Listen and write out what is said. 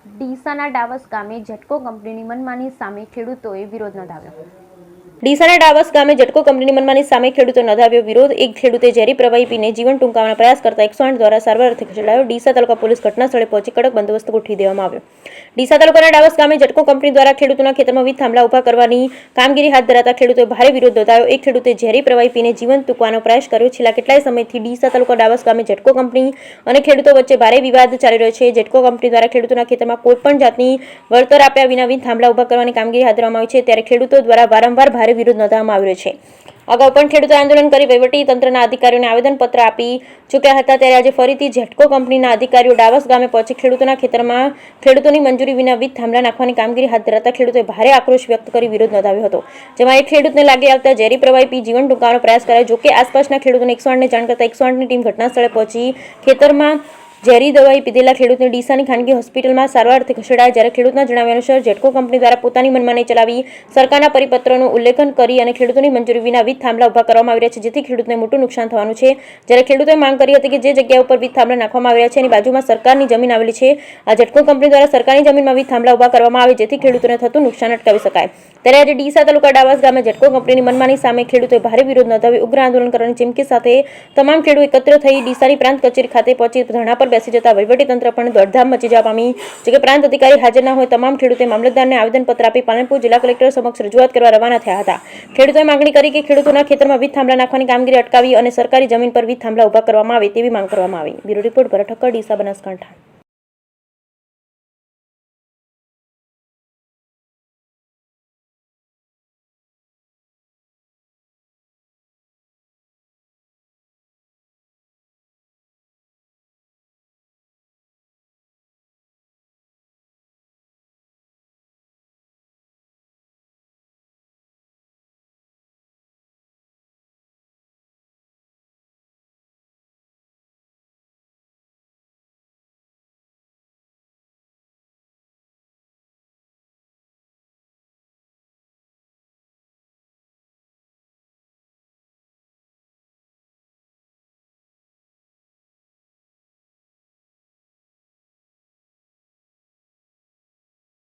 ડીસાના ડાવસ ગામે ઝટકો કંપનીની મનમાની સામે ખેડૂતોએ વિરોધ નોંધાવ્યો। ડીસાના ડાવસ ગામે ઝટકો કંપનીની મનમાની સામે ખેડૂતો નોંધાવ્યો વિરોધ। એક ખેડૂતે ઝેરી પ્રવાહી પીને જીવન ટૂંકાવવાનો પ્રયાસ કરતા 108 દ્વારા સારવાર અર્થે ખસેડાયો। ડીસા તાલુકા પોલીસ ઘટના સ્થળે પહોંચી કડક બંદોબસ્ત ગોઠવી દેવામાં આવ્યો। ડીસા તાલુકાના ડાવસ ગામે ઝટકો કંપની દ્વારા ખેડૂતોના ખેતરમાં વીજ થાંભલા ઉભા કરવાની કામગીરી હાથ ધરાતા ખેડૂતોએ ભારે વિરોધ નોંધાવ્યો। એક ખેડૂતે ઝેરી પ્રવાહી પીને જીવન ટૂંકવાનો પ્રયાસ કર્યો। છેલ્લા કેટલાય સમયથી ડીસા તાલુકા ડાવસ ગામે ઝટકો કંપની અને ખેડૂતો વચ્ચે ભારે વિવાદ ચાલી રહ્યો છે। ઝટકો કંપની દ્વારા ખેડૂતોના ખેતરમાં કોઈપણ જાતની વળતર આપ્યા વિના વીજ થાંભલા ઉભા કરવાની કામગીરી હાથ ધરવામાં આવી છે, ત્યારે ખેડૂતો દ્વારા વારંવાર ભારે વિરોધ નોંધવામાં આવી રહ્યો છે। અગાઉ પણ ખેડૂતો આંદોલન કરી વહીવટી તંત્રના અધિકારીઓને આવેદનપત્ર આપી ચૂક્યા હતા, ત્યારે આજે ફરીથી ઝટકો કંપનીના અધિકારીઓ ડાવસ ગામે પહોંચી ખેડૂતોના ખેતરમાં ખેડૂતોની મંજૂરી વિના વીજ થાંભલા નાખવાની કામગીરી હાથ ધરાતા ખેડૂતોએ ભારે આક્રોશ વ્યક્ત કરી વિરોધ નોંધાવ્યો હતો, જેમાં એક ખેડૂતને લાગી આવતા ઝેરી પ્રવાહી પી જીવન ટૂંકાવવાનો પ્રયાસ કર્યો। જોકે આસપાસના ખેડૂતોને 108ને જાણ કરતા 108ની ટીમ ઘટના સ્થળે પહોંચી ખેતરમાં ઝેરી દવાઈ પીધેલા ખેડૂતને ડીસાની ખાનગી હોસ્પિટલમાં સારવાર અર્થે ખસેડાયા। જ્યારે ખેડૂતના જણાવ્યા અનુસાર ઝટકો કંપની દ્વારા પોતાની મનમાની ચલાવી સરકારના પરિપત્રનું ઉલ્લેખન કરી અને ખેડૂતોની મંજૂરી વિના વીજ થાંભલા ઉભા કરવામાં આવી રહ્યા છે, જેથી ખેડૂતને મોટું નુકસાન થવાનું છે। જ્યારે ખેડૂતોએ માંગ કરી હતી કે જે જગ્યા ઉપર વીજ થાંભલા નાખવામાં આવી રહ્યા છે એની બાજુમાં સરકારની જમીન આવેલી છે, આ ઝટકો કંપની દ્વારા સરકારની જમીનમાં વીજ થાંભલા ઉભા કરવામાં આવે જેથી ખેડૂતોને થતું નુકસાન અટકાવી શકાય। ત્યારે આજે ડીસા તાલુકા ડાવસ ગામે ઝટકો કંપનીની મનમાની સામે ખેડૂતોએ ભારે વિરોધ નોંધાવી ઉગ્ર આંદોલન કરવાની ચીમકી સાથે તમામ ખેડૂતો એકત્ર થઈ ડીસાની પ્રાંત કચેરી ખાતે પહોંચી ધરણા પર બેસી જતા વહીવટી તંત્ર પણ દોડધામ મચી જવા પામી। જોકે પ્રાંત અધિકારી હાજર ન હોય તમામ ખેડૂતોએ મામલતદારને આવેદનપત્ર આપી પાલનપુર જિલ્લા કલેક્ટર સમક્ષ રજૂઆત કરવા રવાના થયા હતા। ખેડૂતોએ માંગણી કરી કે ખેડૂતોના ખેતરમાં વીજ થાંભલા નાખવાની કામગીરી અટકાવી અને સરકારી જમીન પર વીજ થાંભલા ઉભા કરવામાં આવે તેવી માંગ કરવામાં આવી। બ્યુરો રિપોર્ટ ભરત ઠક્કર, ડીસા, બનાસકાંઠા।